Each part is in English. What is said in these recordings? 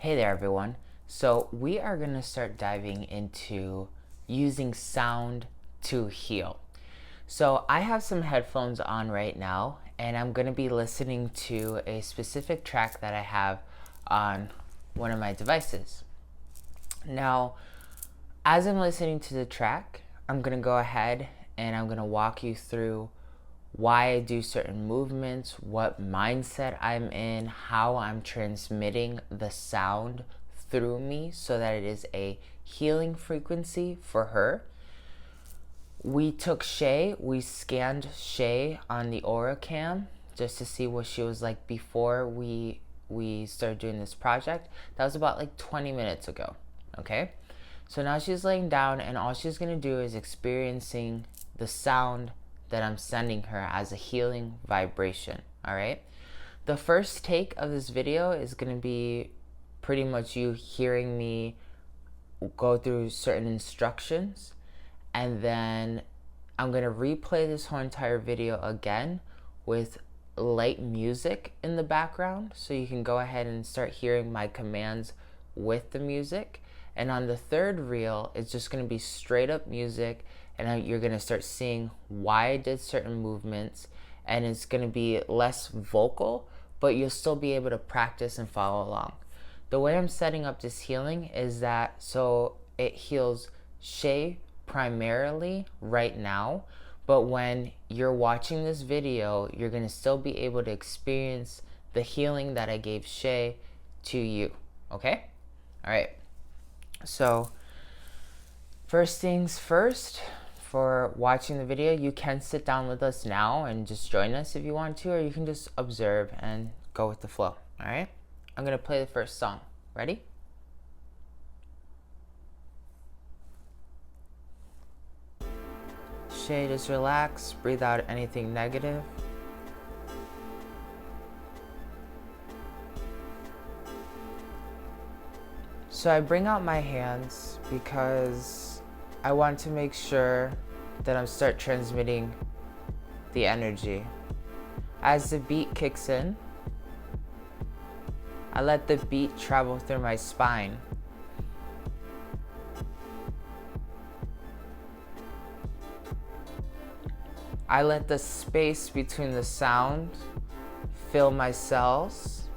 Hey there, everyone. So, we are going to start diving into using sound to heal. So, I have some headphones on right now, and I'm going to be listening to a specific track that I have on one of my devices. Now, as I'm listening to the track, I'm going to go ahead and I'm going to walk you through why I do certain movements, what mindset I'm in, how I'm transmitting the sound through me so that it is a healing frequency for her. We took Shay, we scanned Shay on the Aura Cam just to see what she was like before we started doing this project. That was about like 20 minutes ago, okay? So now she's laying down and all she's gonna do is experiencing the sound that I'm sending her as a healing vibration, all right? The first take of this video is going to be pretty much you hearing me go through certain instructions, and then I'm going to replay this whole entire video again with light music in the background so you can go ahead and start hearing my commands with the music. And on the third reel, it's just going to be straight up music, and you're going to start seeing why I did certain movements, and it's going to be less vocal, but you'll still be able to practice and follow along. The way I'm setting up this healing is that so it heals Shay primarily right now, but when you're watching this video, you're going to still be able to experience the healing that I gave Shay to you, okay? All right. So first things first, for watching the video, you can sit down with us now and just join us if you want to, or you can just observe and go with the flow. All right, I'm gonna play the first song. Ready? Shay, just relax, breathe out anything negative. So I bring out my hands because I want to make sure that I'm start transmitting the energy. As the beat kicks in, I let the beat travel through my spine. I let the space between the sound fill my cells,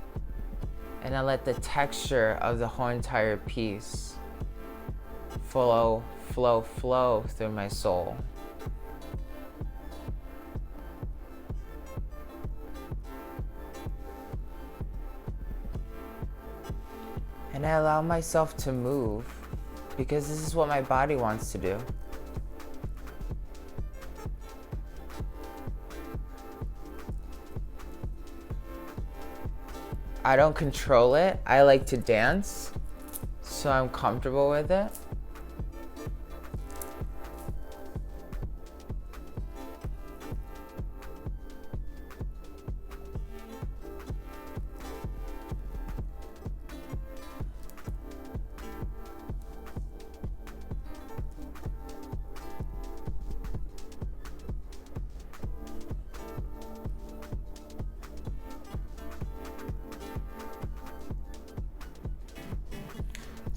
and I let the texture of the whole entire piece flow through my soul. And I allow myself to move because this is what my body wants to do. I don't control it. I like to dance, so I'm comfortable with it.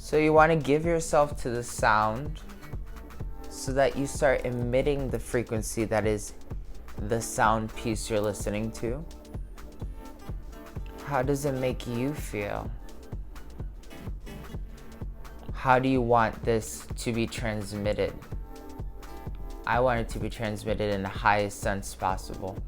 So you want to give yourself to the sound so that you start emitting the frequency that is the sound piece you're listening to. How does it make you feel? How do you want this to be transmitted? I want it to be transmitted in the highest sense possible.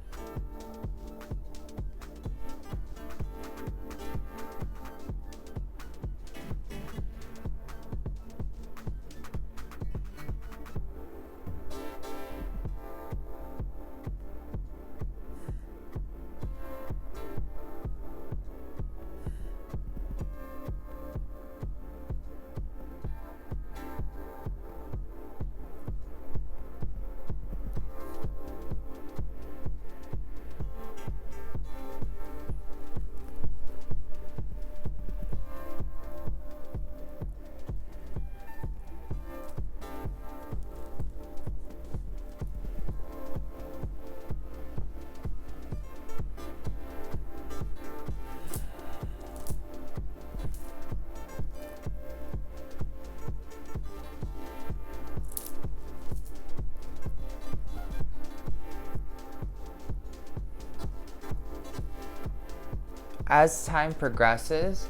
as time progresses,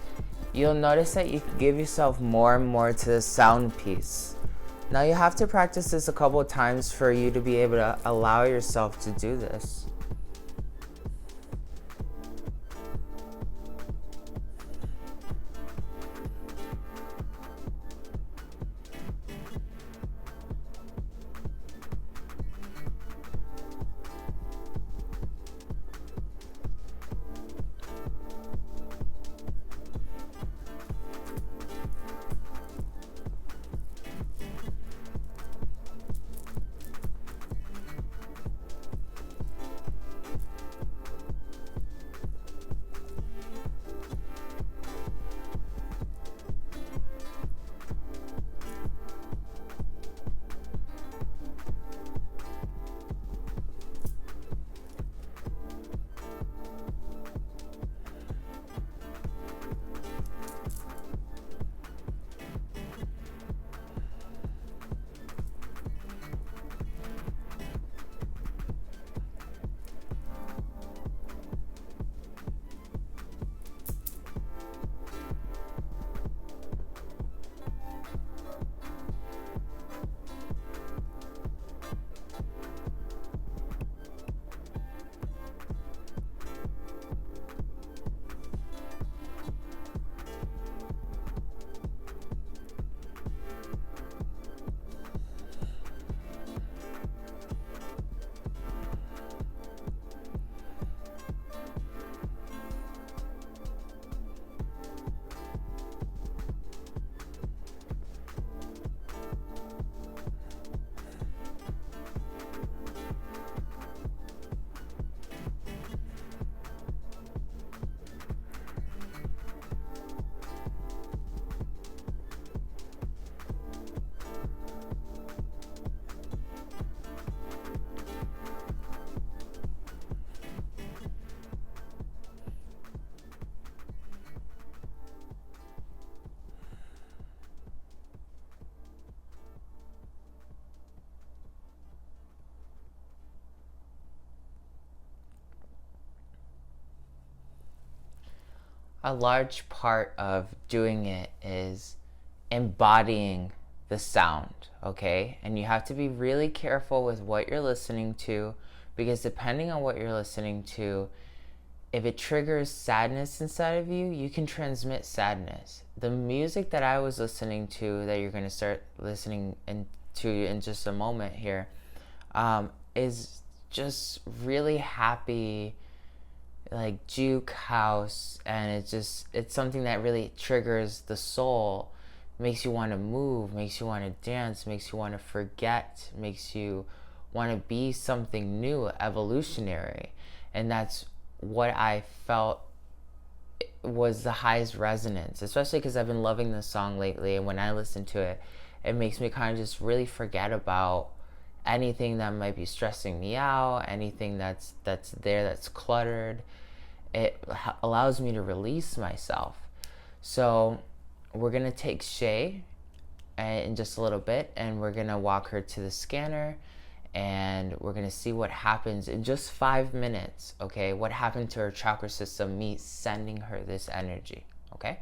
you'll notice that you can give yourself more and more to the sound piece. Now you have to practice this a couple of times for you to be able to allow yourself to do this. A large part of doing it is embodying the sound, okay? And you have to be really careful with what you're listening to, because depending on what you're listening to, if it triggers sadness inside of you, you can transmit sadness. The music that I was listening to, that you're going to start listening to in just a moment here, is just really happy, like juke house, and it's something that really triggers the soul, makes you want to move, makes you want to dance, makes you want to forget, makes you want to be something new, evolutionary. And that's what I felt was the highest resonance, especially because I've been loving this song lately, and when I listen to it, it makes me kind of just really forget about anything that might be stressing me out, anything that's there that's cluttered. It allows me to release myself. So we're gonna take Shay in just a little bit, and we're gonna walk her to the scanner, and we're gonna see what happens in just 5 minutes, okay? What happened to her chakra system, me sending her this energy, okay?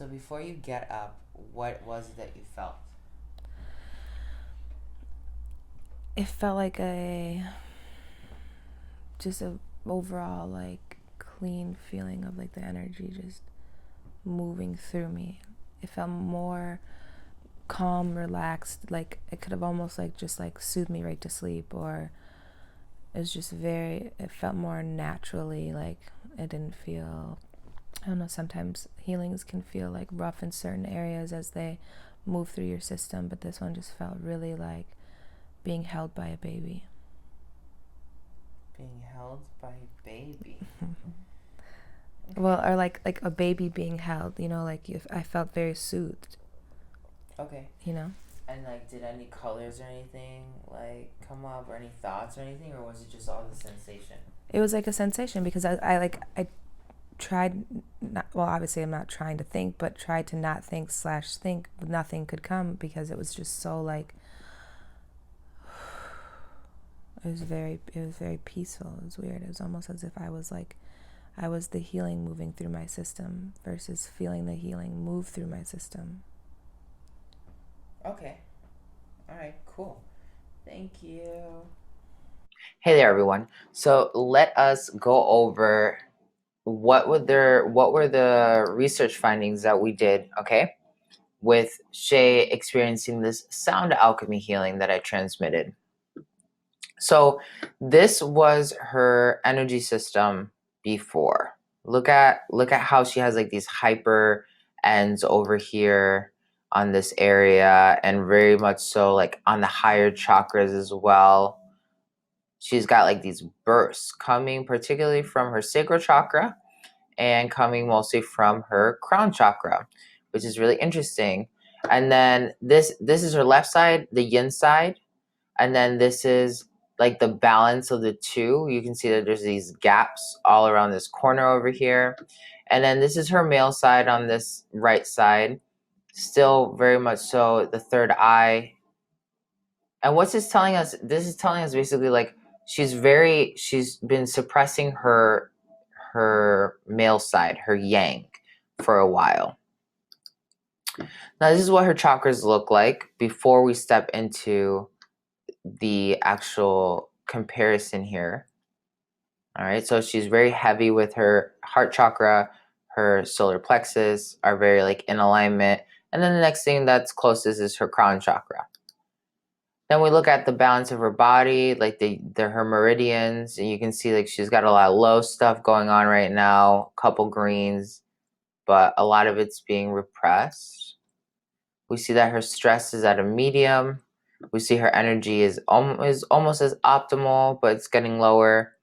So before you get up, what was it that you felt? It felt like just a overall like clean feeling of like the energy just moving through me. It felt more calm, relaxed, like it could have almost like just like soothed me right to sleep, or it felt more naturally, like it didn't feel, I don't know, sometimes healings can feel like rough in certain areas as they move through your system, but this one just felt really like being held by a baby. Being held by a baby. Well, Okay. or like a baby being held, like if I felt very soothed, Okay. you know. And like, did any colors or anything like come up, or any thoughts or anything, or was it just all the sensation? It was like a sensation because I tried not, well, obviously I'm not trying to think, but tried to not think slash think, but nothing could come because it was just so like it was very peaceful. It was weird. It was almost as if I was the healing moving through my system versus feeling the healing move through my system. Okay. All right. Cool. Thank you. Hey there, everyone. So let us go over what were the research findings that we did. Okay, with Shay experiencing this sound alchemy healing that I transmitted. So this was her energy system before. Look at how she has like these hyper ends over here on this area, and very much so like on the higher chakras as well. She's got like these bursts coming particularly from her sacral chakra and coming mostly from her crown chakra, which is really interesting. And then this is her left side, the yin side, and then this is like the balance of the two. You can see that there's these gaps all around this corner over here. And then this is her male side on this right side, still very much so the third eye. And what's this telling us? This is telling us basically like she's been suppressing her male side, her yang, for a while. Now this is what her chakras look like before we step into the actual comparison here. All right, so she's very heavy with her heart chakra, her solar plexus are very like in alignment, and then the next thing that's closest is her crown chakra. Then we look at the balance of her body, like her meridians, and you can see like she's got a lot of low stuff going on right now, a couple greens, but a lot of it's being repressed. We see that her stress is at a medium. We see her energy is almost as optimal, but it's getting lower.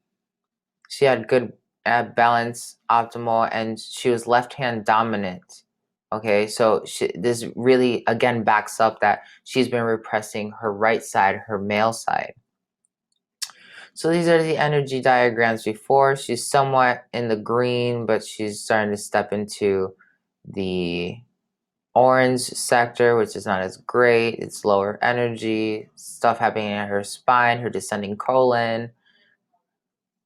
She had good balance, optimal, and she was left hand dominant. Okay, so this really again backs up that she's been repressing her right side, her male side. So these are the energy diagrams before. She's somewhat in the green, but she's starting to step into the orange sector, which is not as great. It's lower energy, stuff happening in her spine, her descending colon,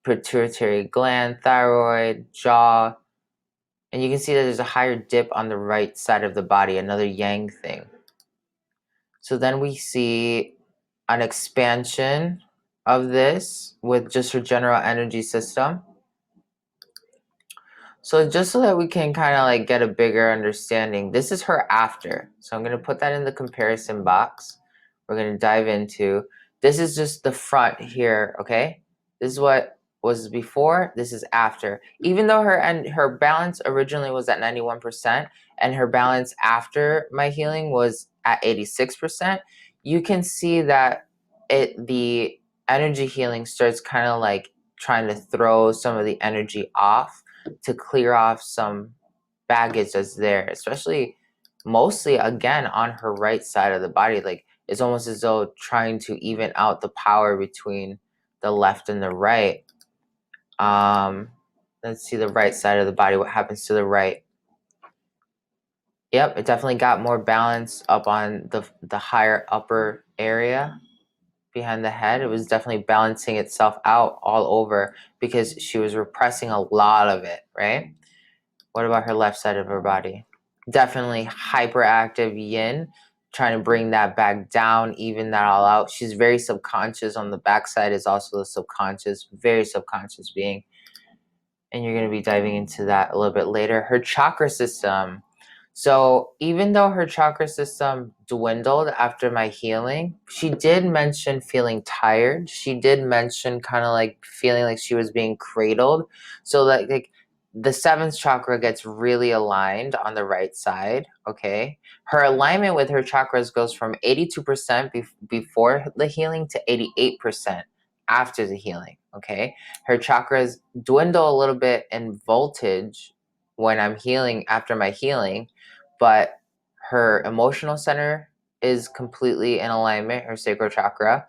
pituitary gland, thyroid, jaw. And you can see that there's a higher dip on the right side of the body, another yang thing. So then we see an expansion of this with just her general energy system. So just so that we can kind of like get a bigger understanding, this is her after. So I'm going to put that in the comparison box. We're going to dive into, this is just the front here, okay? This is what was before, this is after. Even though her balance originally was at 91% and her balance after my healing was at 86%, you can see that the energy healing starts kind of like trying to throw some of the energy off to clear off some baggage that's there, especially mostly again on her right side of the body. Like it's almost as though trying to even out the power between the left and the right. Let's see the right side of the body. What happens to the right? Yep, it definitely got more balance up on the higher upper area behind the head. It was definitely balancing itself out all over because she was repressing a lot of it, right? What about her left side of her body? definitely hyperactive yin, trying to bring that back down, even that all out. She's very subconscious. On the backside is also the subconscious, very subconscious being. And you're going to be diving into that a little bit later. Her chakra system. So even though her chakra system dwindled after my healing, she did mention feeling tired. She did mention kind of like feeling like she was being cradled. So like the seventh chakra gets really aligned on the right side. Okay. Her alignment with her chakras goes from 82% before the healing to 88% after the healing. Okay. Her chakras dwindle a little bit in voltage when I'm healing after my healing, but her emotional center is completely in alignment, her sacral chakra.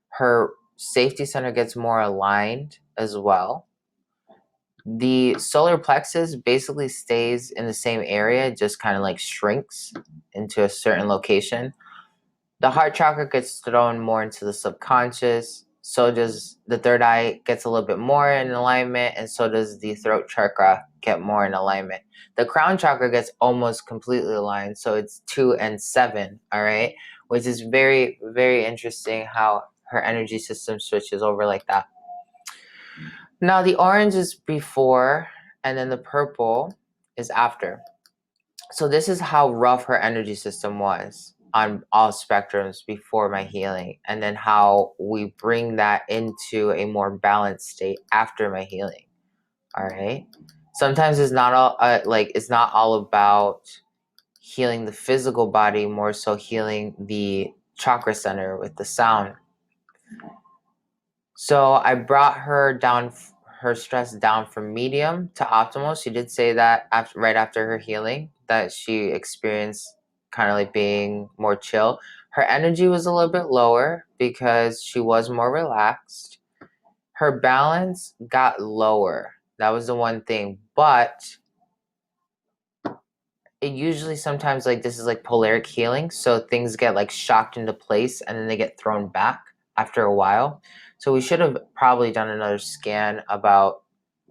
Her safety center gets more aligned as well. The solar plexus basically stays in the same area, just kind of like shrinks into a certain location. The heart chakra gets thrown more into the subconscious. So does the third eye gets a little bit more in alignment, and so does the throat chakra get more in alignment. The crown chakra gets almost completely aligned, so it's 2 and 7, all right? Which is very, very interesting how her energy system switches over like that. Now the orange is before, and then the purple is after. So this is how rough her energy system was on all spectrums before my healing, and then how we bring that into a more balanced state after my healing. All right. Sometimes it's not all it's not all about healing the physical body, more so healing the chakra center with the sound. So I brought her down, her stress down from medium to optimal. She did say that right after her healing that she experienced kind of like being more chill. Her energy was a little bit lower because she was more relaxed. Her balance got lower. That was the one thing. But it usually sometimes like this is like polaric healing. So things get like shocked into place and then they get thrown back after a while. So we should have probably done another scan about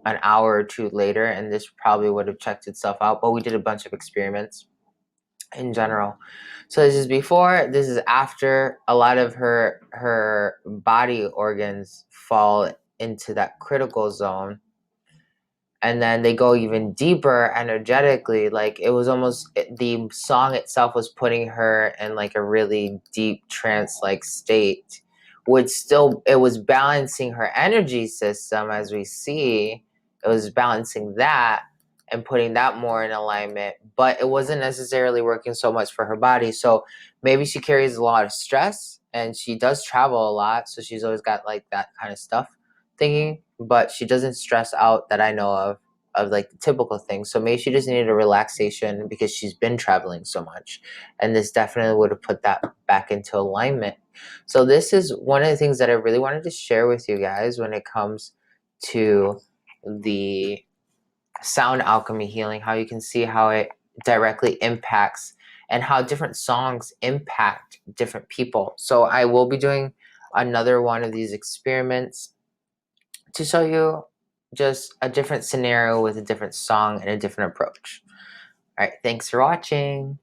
an hour or two later, and this probably would have checked itself out. But we did a bunch of experiments in general. So this is before, this is after. A lot of her body organs fall into that critical zone, and then they go even deeper energetically. Like it was almost, the song itself was putting her in like a really deep trance like state, which still, it was balancing her energy system. As we see, it was balancing that and putting that more in alignment, but it wasn't necessarily working so much for her body. So maybe she carries a lot of stress, and she does travel a lot, so she's always got like that kind of stuff thinking, but she doesn't stress out that I know of like the typical things. So maybe she just needed a relaxation because she's been traveling so much, and this definitely would have put that back into alignment. So this is one of the things that I really wanted to share with you guys when it comes to the sound alchemy healing, how you can see how it directly impacts and how different songs impact different people. So I will be doing another one of these experiments to show you just a different scenario with a different song and a different approach. All right, thanks for watching.